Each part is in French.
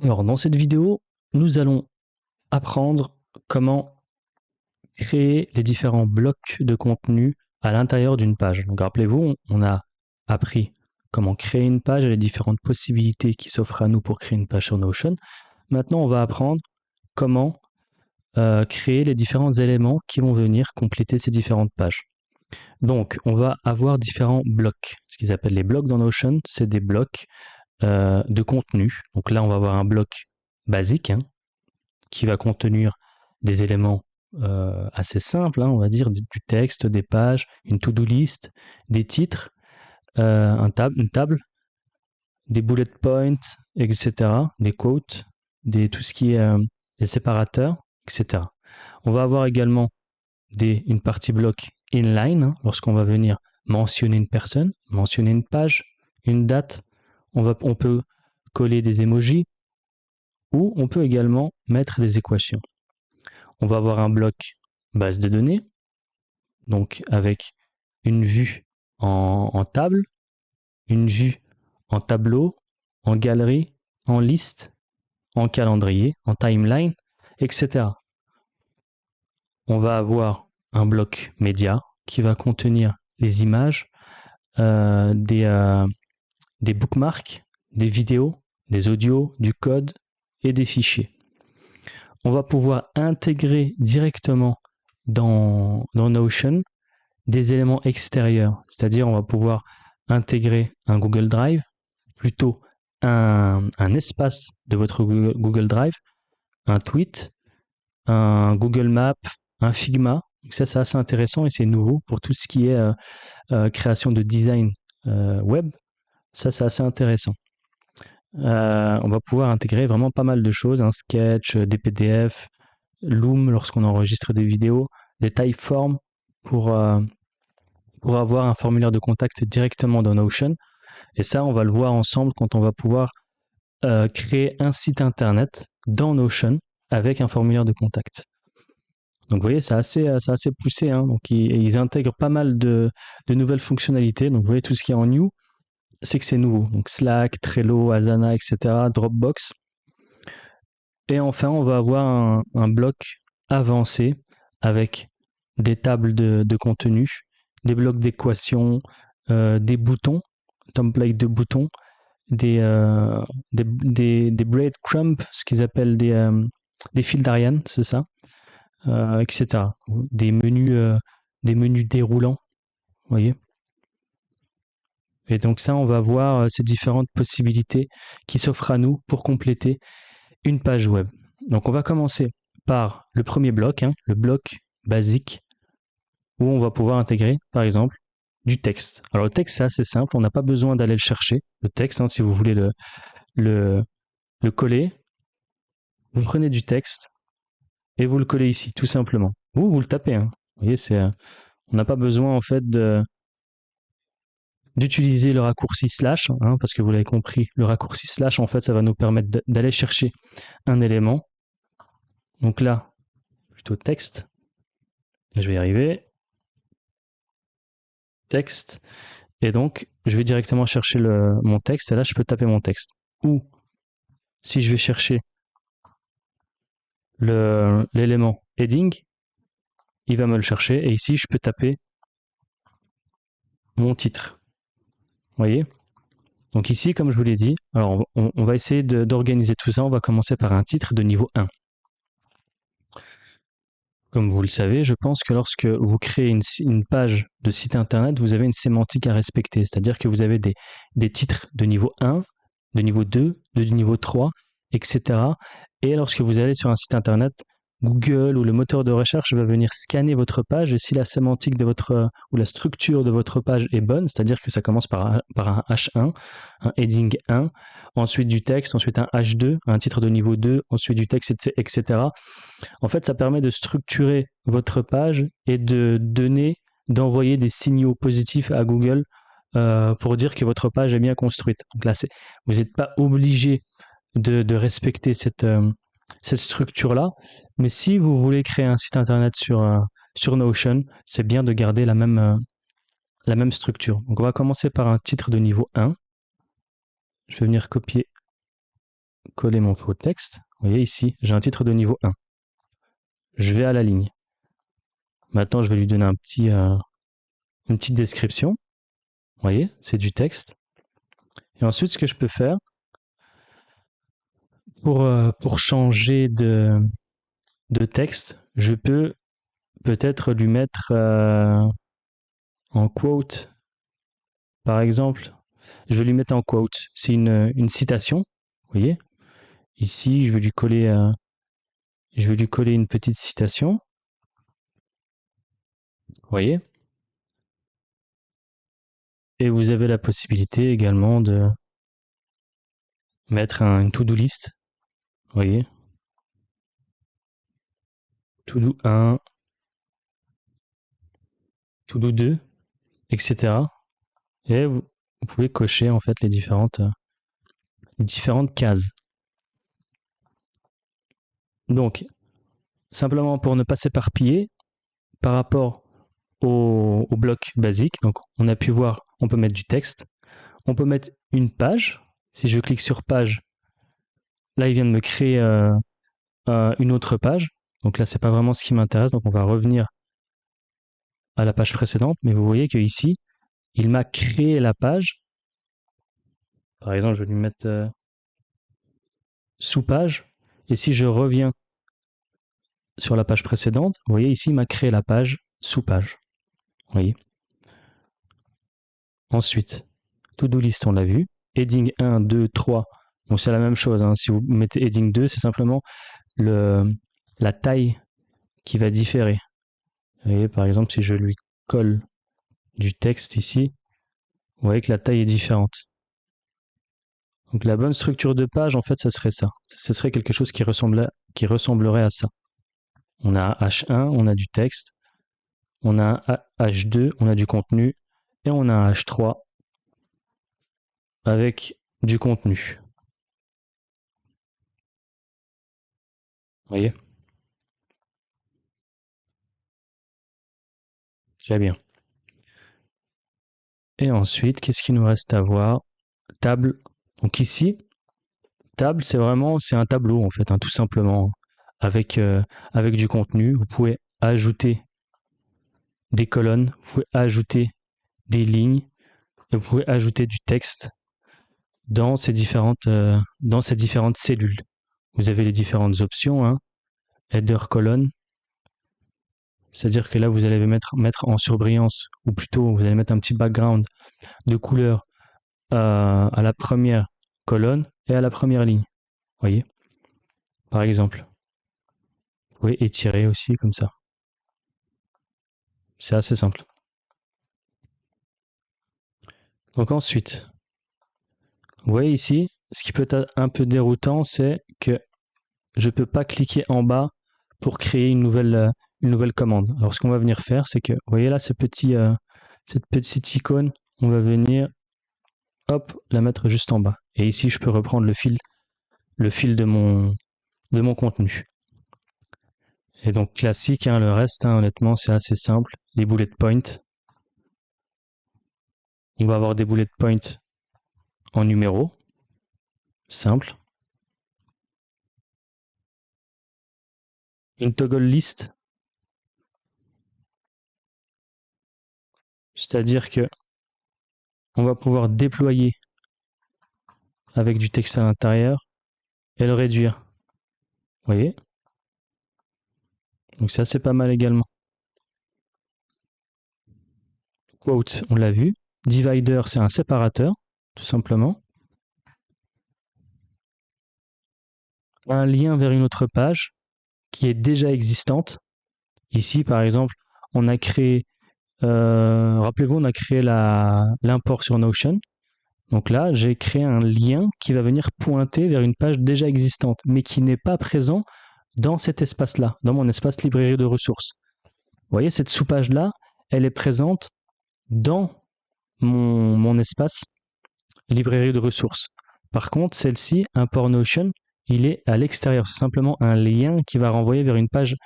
Alors, dans cette vidéo, nous allons apprendre comment créer les différents blocs de contenu à l'intérieur d'une page. Donc, rappelez-vous, on a appris comment créer une page et les différentes possibilités qui s'offrent à nous pour créer une page sur Notion. Maintenant, on va apprendre comment créer les différents éléments qui vont venir compléter ces différentes pages. Donc, on va avoir différents blocs. Ce qu'ils appellent les blocs dans Notion, c'est des blocs de contenu. Donc là, on va avoir un bloc basique, hein, qui va contenir des éléments assez simples, hein, on va dire, du texte, des pages, une to-do list, des titres, une table, des bullet points, etc., des quotes, tout ce qui est des séparateurs, etc. On va avoir également une partie bloc inline, hein, lorsqu'on va venir mentionner une personne, mentionner une page, une date. On peut coller des emojis ou on peut également mettre des équations. On va avoir un bloc base de données, donc avec une vue en table, une vue en tableau, en galerie, en liste, en calendrier, en timeline, etc. On va avoir un bloc média qui va contenir les images, des bookmarks, des vidéos, des audios, du code et des fichiers. On va pouvoir intégrer directement dans Notion des éléments extérieurs, c'est-à-dire on va pouvoir intégrer un Google Drive, plutôt un espace de votre Google Drive, un tweet, un Google Map, un Figma. Donc ça, c'est assez intéressant et c'est nouveau pour tout ce qui est création de design web. Ça, c'est assez intéressant. On va pouvoir intégrer vraiment pas mal de choses, un sketch, des PDF, Loom lorsqu'on enregistre des vidéos, des typeforms pour avoir un formulaire de contact directement dans Notion. Et ça, on va le voir ensemble quand on va pouvoir créer un site internet dans Notion avec un formulaire de contact. Donc vous voyez, c'est assez poussé, hein. Donc ils intègrent pas mal de nouvelles fonctionnalités. Donc vous voyez, tout ce qui est en new, c'est que c'est nouveau. Donc Slack, Trello, Asana, etc., Dropbox. Et enfin, on va avoir un bloc avancé avec des tables de contenu, des blocs d'équations, des boutons, templates de boutons, des breadcrumbs, ce qu'ils appellent des fils d'Ariane, c'est ça, etc. Des menus déroulants, vous voyez. Et donc ça, on va voir ces différentes possibilités qui s'offrent à nous pour compléter une page web. Donc on va commencer par le premier bloc, hein, le bloc basique, où on va pouvoir intégrer, par exemple, du texte. Alors le texte, c'est assez simple, on n'a pas besoin d'aller le chercher. Le texte, hein, si vous voulez le coller, vous prenez du texte et vous le collez ici, tout simplement. Ou vous le tapez. Hein. Vous voyez, on n'a pas besoin en fait d'utiliser le raccourci slash, hein, parce que vous l'avez compris, le raccourci slash, en fait, ça va nous permettre d'aller chercher un élément. Donc là, plutôt texte. Je vais y arriver. Texte. Et donc, je vais directement chercher mon texte. Et là, je peux taper mon texte. Ou, si je vais chercher l'élément heading, il va me le chercher. Et ici, je peux taper mon titre. Vous voyez? Donc ici, comme je vous l'ai dit, alors on va essayer d'organiser tout ça. On va commencer par un titre de niveau 1. Comme vous le savez, je pense que lorsque vous créez une page de site internet, vous avez une sémantique à respecter. C'est-à-dire que vous avez des titres de niveau 1, de niveau 2, de niveau 3, etc. Et lorsque vous allez sur un site internet, Google ou le moteur de recherche va venir scanner votre page et si la sémantique de ou la structure de votre page est bonne, c'est-à-dire que ça commence par un H1, un heading 1, ensuite du texte, ensuite un H2, un titre de niveau 2, ensuite du texte, etc. En fait, ça permet de structurer votre page et d'envoyer des signaux positifs à Google pour dire que votre page est bien construite. Donc là, vous n'êtes pas obligé de respecter cette structure-là, mais si vous voulez créer un site internet sur Notion, c'est bien de garder la même structure. Donc on va commencer par un titre de niveau 1. Je vais venir coller mon faux texte. Vous voyez ici, j'ai un titre de niveau 1. Je vais à la ligne. Maintenant, je vais lui donner une petite description. Vous voyez, c'est du texte. Et ensuite, ce que je peux faire pour changer de texte, je peux peut-être lui mettre en quote, par exemple. Je vais lui mettre en quote. C'est une citation. Vous voyez, ici, je vais lui coller une petite citation. Vous voyez. Et vous avez la possibilité également de mettre une to-do list. Vous voyez. To-do 1, to-do 2, etc. Et vous pouvez cocher en fait les différentes cases. Donc, simplement pour ne pas s'éparpiller par rapport au bloc basique, donc on a pu voir, on peut mettre du texte, on peut mettre une page. Si je clique sur page, là il vient de me créer une autre page. Donc là, c'est pas vraiment ce qui m'intéresse, donc on va revenir à la page précédente, mais vous voyez que ici, il m'a créé la page. Par exemple, je vais lui mettre sous page, et si je reviens sur la page précédente, vous voyez ici, il m'a créé la page sous page. Vous voyez. Ensuite, to-do list, on l'a vu. Heading 1, 2, 3. Bon, c'est la même chose. Hein. Si vous mettez heading 2, c'est simplement la taille qui va différer. Vous voyez, par exemple, si je lui colle du texte ici, vous voyez que la taille est différente. Donc la bonne structure de page, en fait, ça serait ça. Ce serait quelque chose qui ressemblerait à ça. On a H1, on a du texte. On a un H2, on a du contenu. Et on a un H3 avec du contenu. Vous voyez? Très bien. Et ensuite, qu'est-ce qu'il nous reste à voir? Table. Donc ici, table, c'est un tableau en fait, hein, tout simplement, avec du contenu. Vous pouvez ajouter des colonnes, vous pouvez ajouter des lignes, et vous pouvez ajouter du texte dans ces différentes cellules. Vous avez les différentes options, hein, header colonne, c'est-à-dire que là vous allez mettre en surbrillance, ou plutôt vous allez mettre un petit background de couleur à la première colonne et à la première ligne. Vous voyez, par exemple. Vous pouvez étirer aussi comme ça. C'est assez simple. Donc ensuite, vous voyez ici, ce qui peut être un peu déroutant, c'est que je ne peux pas cliquer en bas pour créer une nouvelle commande. Alors ce qu'on va venir faire, c'est que, vous voyez là, cette petite icône, on va venir, hop, la mettre juste en bas. Et ici, je peux reprendre le fil de mon contenu. Et donc classique, hein, le reste, hein, honnêtement, c'est assez simple. Les bullet points. On va avoir des bullet points en numéro. Simple. Une toggle list. C'est-à-dire que on va pouvoir déployer avec du texte à l'intérieur et le réduire. Vous voyez? Donc ça, c'est pas mal également. Quote, on l'a vu. Divider, c'est un séparateur, tout simplement. Un lien vers une autre page qui est déjà existante. Ici, par exemple, on a créé, rappelez-vous, on a créé l'import sur Notion. Donc là, j'ai créé un lien qui va venir pointer vers une page déjà existante, mais qui n'est pas présent dans cet espace-là, dans mon espace librairie de ressources. Vous voyez, cette sous-page-là, elle est présente dans mon espace librairie de ressources. Par contre, celle-ci, import Notion, il est à l'extérieur. C'est simplement un lien qui va renvoyer vers une page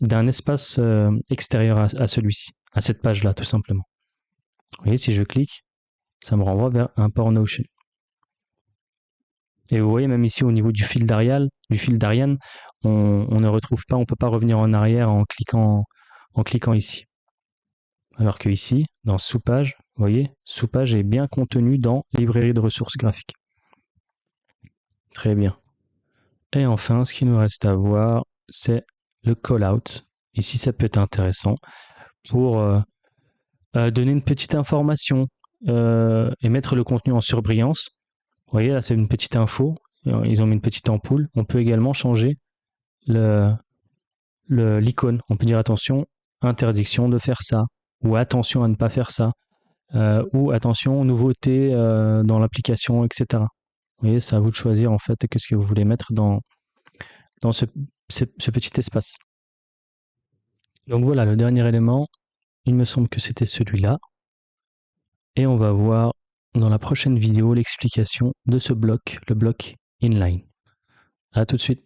d'un espace extérieur à celui-ci, à cette page-là, tout simplement. Vous voyez, si je clique, ça me renvoie vers import Notion. Et vous voyez, même ici au niveau du fil d'Ariane, on ne retrouve pas, on ne peut pas revenir en arrière en cliquant ici. Alors que ici, dans sous-page, vous voyez, sous-page est bien contenu dans librairie de ressources graphiques. Très bien. Et enfin, ce qu'il nous reste à voir, c'est le call-out. Ici, ça peut être intéressant pour donner une petite information et mettre le contenu en surbrillance. Vous voyez, là, c'est une petite info. Ils ont mis une petite ampoule. On peut également changer l'icône. On peut dire attention, interdiction de faire ça, ou attention à ne pas faire ça, ou attention, nouveauté dans l'application, etc. Vous voyez, c'est à vous de choisir en fait qu'est-ce que vous voulez mettre dans ce petit espace. Donc voilà, le dernier élément, il me semble que c'était celui-là. Et on va voir dans la prochaine vidéo l'explication de ce bloc, le bloc inline. À tout de suite.